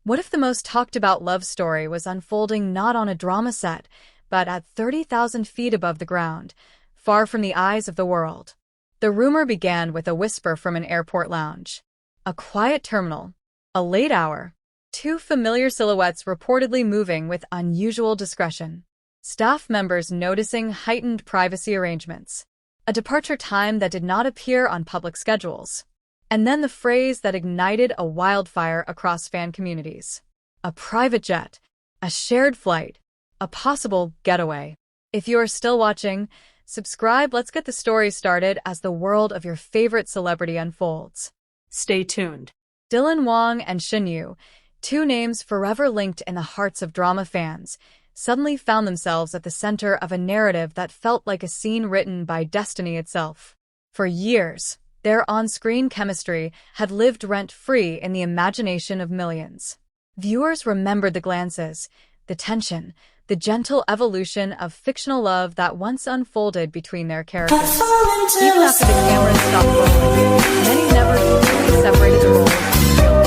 What if the most talked about love story was unfolding not on a drama set, but at 30,000 feet above the ground, far from the eyes of the world? The rumor began with a whisper from an airport lounge. A quiet terminal. A late hour. Two familiar silhouettes reportedly moving with unusual discretion. Staff members noticing heightened privacy arrangements. A departure time that did not appear on public schedules. And then the phrase that ignited a wildfire across fan communities. A private jet. A shared flight. A possible getaway. If you are still watching, subscribe. Let's get the story started as the world of your favorite celebrity unfolds. Stay tuned. Wang and Shen Yue, two names forever linked in the hearts of drama fans, suddenly found themselves at the center of a narrative that felt like a scene written by destiny itself. For years, their on-screen chemistry had lived rent-free in the imagination of millions. Viewers remembered the glances, the tension, the gentle evolution of fictional love that once unfolded between their characters. Even after the cameras stopped rolling, many never truly separated the roles from the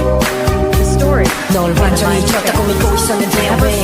real. The story never fully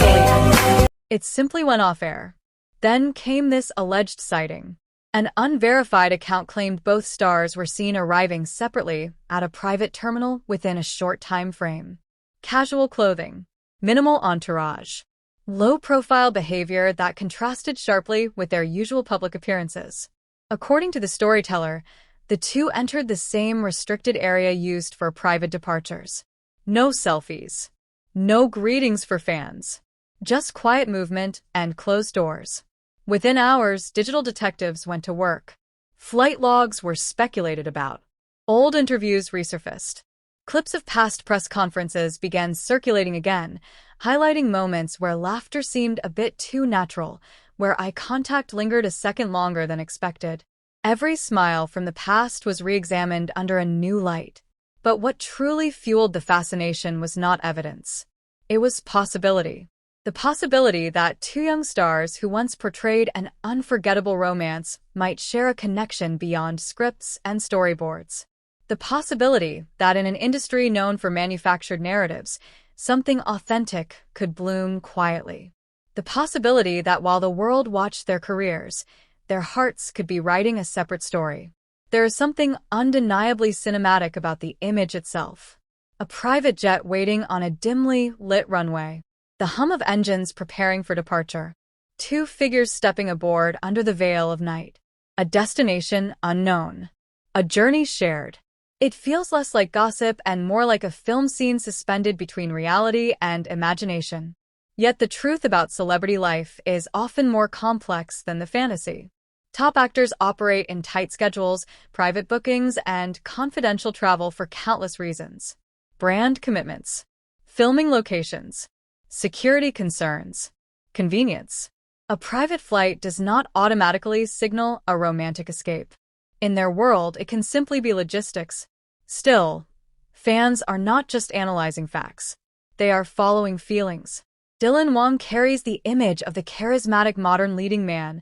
ended. It simply went off air. Then came this alleged sighting. An unverified account claimed both stars were seen arriving separately at a private terminal within a short time frame. Casual clothing, minimal entourage, low-profile behavior that contrasted sharply with their usual public appearances. According to the storyteller, the two entered the same restricted area used for private departures. No selfies. No greetings for fans. Just quiet movement and closed doors. Within hours, digital detectives went to work. Flight logs were speculated about. Old interviews resurfaced. Clips of past press conferences began circulating again, highlighting moments where laughter seemed a bit too natural, where eye contact lingered a second longer than expected. Every smile from the past was re-examined under a new light. But what truly fueled the fascination was not evidence. It was possibility. The possibility that two young stars who once portrayed an unforgettable romance might share a connection beyond scripts and storyboards. The possibility that in an industry known for manufactured narratives, something authentic could bloom quietly. The possibility that while the world watched their careers, their hearts could be writing a separate story. There is something undeniably cinematic about the image itself. A private jet waiting on a dimly lit runway. The hum of engines preparing for departure. Two figures stepping aboard under the veil of night. A destination unknown. A journey shared. It feels less like gossip and more like a film scene suspended between reality and imagination. Yet the truth about celebrity life is often more complex than the fantasy. Top actors operate in tight schedules, private bookings, and confidential travel for countless reasons. Brand commitments. Filming locations. Security concerns. Convenience. A private flight does not automatically signal a romantic escape. In their world, it can simply be logistics. Still, fans are not just analyzing facts. They are following feelings. Wang carries the image of the charismatic modern leading man,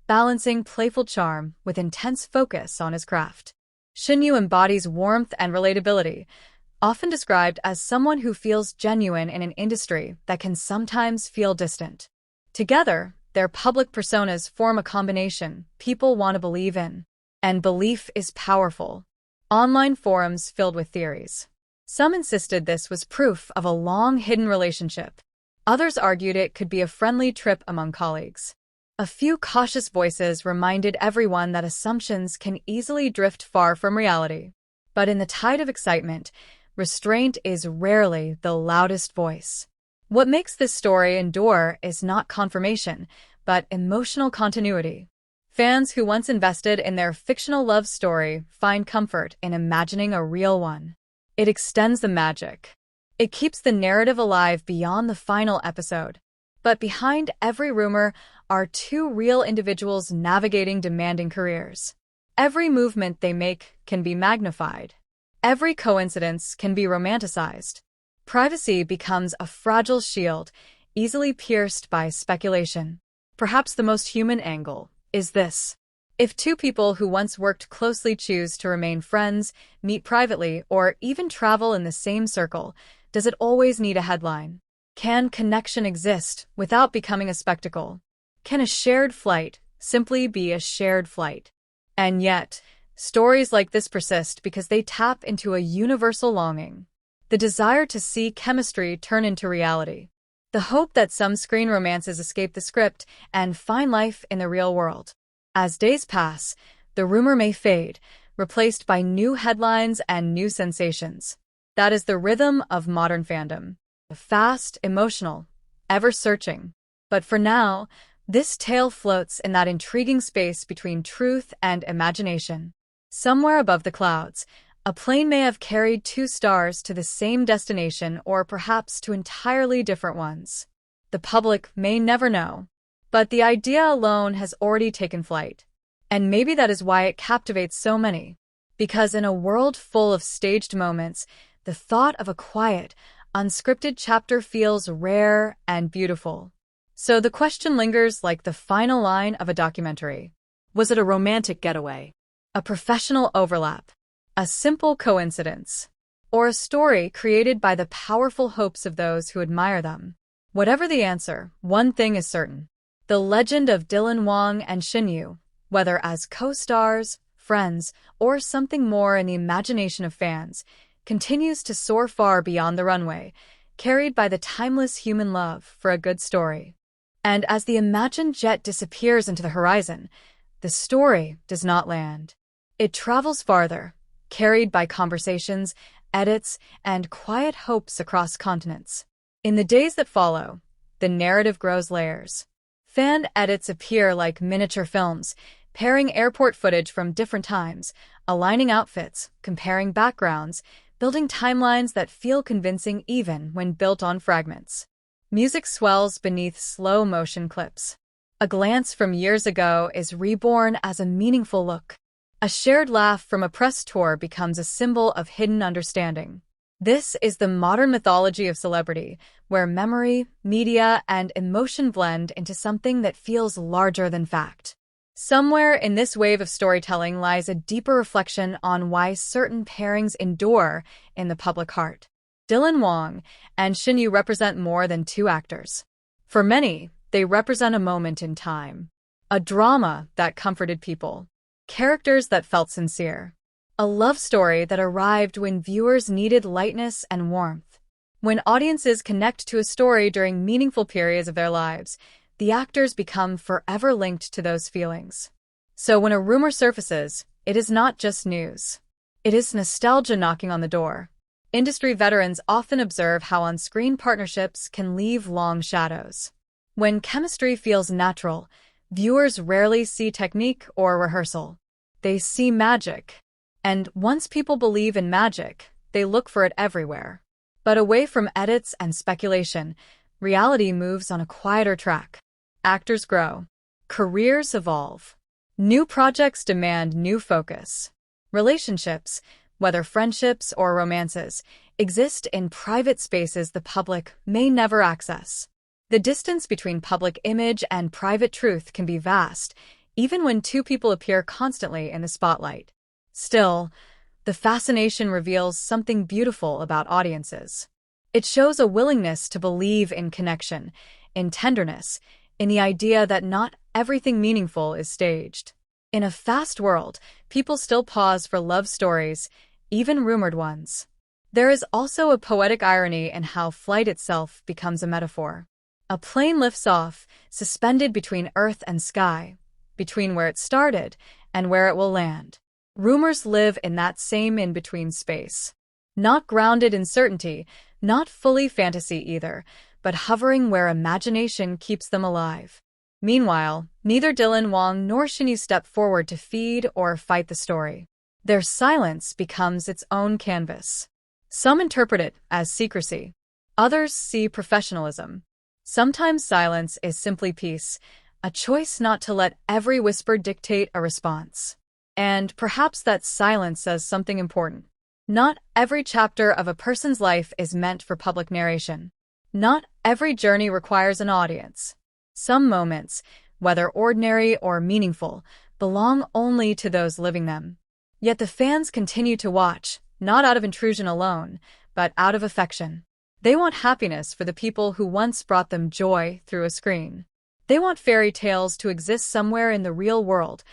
balancing playful charm with intense focus on his craft. Shen Yue embodies warmth and relatability, often described as someone who feels genuine in an industry that can sometimes feel distant. Together, their public personas form a combination people want to believe in. And belief is powerful. Online forums filled with theories. Some insisted this was proof of a long-hidden relationship. Others argued it could be a friendly trip among colleagues. A few cautious voices reminded everyone that assumptions can easily drift far from reality. But in the tide of excitement, restraint is rarely the loudest voice. What makes this story endure is not confirmation, but emotional continuity. Fans who once invested in their fictional love story find comfort in imagining a real one. It extends the magic. It keeps the narrative alive beyond the final episode. But behind every rumor are two real individuals navigating demanding careers. Every movement they make can be magnified. Every coincidence can be romanticized. Privacy becomes a fragile shield, easily pierced by speculation. Perhaps the most human angle is this. If two people who once worked closely choose to remain friends, meet privately, or even travel in the same circle, Does it always need a headline? Can connection exist without becoming a spectacle? Can a shared flight simply be a shared flight? And yet, stories like this persist because they tap into a universal longing. The desire to see chemistry turn into reality. The hope that some screen romances escape the script and find life in the real world. As days pass, the rumor may fade, replaced by new headlines and new sensations. That is the rhythm of modern fandom. Fast, emotional, ever searching. But for now, this tale floats in that intriguing space between truth and imagination. Somewhere above the clouds, a plane may have carried two stars to the same destination or perhaps to entirely different ones. The public may never know, but the idea alone has already taken flight. And maybe that is why it captivates so many. Because in a world full of staged moments, the thought of a quiet, unscripted chapter feels rare and beautiful. So the question lingers like the final line of a documentary. Was it a romantic getaway? A professional overlap? A simple coincidence? Or a story created by the powerful hopes of those who admire them? Whatever the answer, one thing is certain. The legend of Wang and Shen Yue, whether as co-stars, friends, or something more in the imagination of fans, continues to soar far beyond the runway, carried by the timeless human love for a good story. And as the imagined jet disappears into the horizon, the story does not land. It travels farther, carried by conversations, edits, and quiet hopes across continents. In the days that follow, the narrative grows layers. Fan edits appear like miniature films, pairing airport footage from different times, aligning outfits, comparing backgrounds, building timelines that feel convincing even when built on fragments. Music swells beneath slow-motion clips. A glance from years ago is reborn as a meaningful look. A shared laugh from a press tour becomes a symbol of hidden understanding. This is the modern mythology of celebrity, where memory, media, and emotion blend into something that feels larger than fact. Somewhere in this wave of storytelling lies a deeper reflection on why certain pairings endure in the public heart. Wang and Shen Yue represent more than two actors. For many, they represent a moment in time. A drama that comforted people. Characters that felt sincere. A love story that arrived when viewers needed lightness and warmth. When audiences connect to a story during meaningful periods of their lives, the actors become forever linked to those feelings. So when a rumor surfaces, it is not just news. It is nostalgia knocking on the door. Industry veterans often observe how on-screen partnerships can leave long shadows. When chemistry feels natural, viewers rarely see technique or rehearsal. They see magic. And once people believe in magic, they look for it everywhere. But away from edits and speculation, reality moves on a quieter track. Actors grow. Careers evolve. New projects demand new focus. Relationships, whether friendships or romances, exist in private spaces the public may never access. The distance between public image and private truth can be vast, even when two people appear constantly in the spotlight. Still, the fascination reveals something beautiful about audiences. It shows a willingness to believe in connection, in tenderness, in the idea that not everything meaningful is staged. In a fast world, people still pause for love stories, even rumored ones. There is also a poetic irony in how flight itself becomes a metaphor. A plane lifts off, suspended between earth and sky, between where it started and where it will land. Rumors live in that same in-between space. Not grounded in certainty, not fully fantasy either, but hovering where imagination keeps them alive. Meanwhile, neither Wang nor Shen Yue step forward to feed or fight the story. Their silence becomes its own canvas. Some interpret it as secrecy. Others see professionalism. Sometimes silence is simply peace, a choice not to let every whisper dictate a response. And perhaps that silence says something important. Not every chapter of a person's life is meant for public narration. Not every journey requires an audience. Some moments, whether ordinary or meaningful, belong only to those living them. Yet the fans continue to watch, not out of intrusion alone, but out of affection. They want happiness for the people who once brought them joy through a screen. They want fairy tales to exist somewhere in the real world,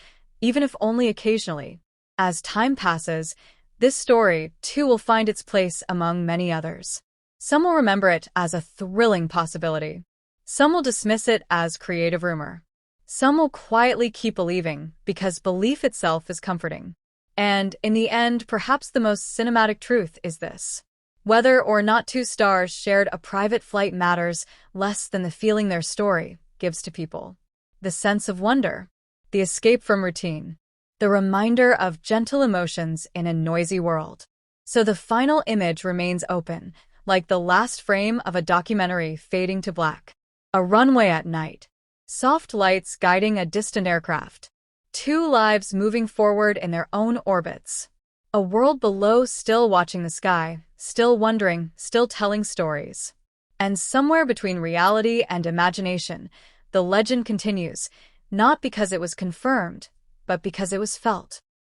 even if only occasionally. As time passes, this story, too, will find its place among many others. Some will remember it as a thrilling possibility. Some will dismiss it as creative rumor. Some will quietly keep believing because belief itself is comforting. And, in the end, perhaps the most cinematic truth is this. Whether or not two stars shared a private flight matters less than the feeling their story gives to people. The sense of wonder, the escape from routine, the reminder of gentle emotions in a noisy world. So the final image remains open, like the last frame of a documentary fading to black. A runway at night. Soft lights guiding a distant aircraft. Two lives moving forward in their own orbits. A world below still watching the sky, still wondering, still telling stories. And somewhere between reality and imagination, the legend continues, not because it was confirmed, but because it was felt.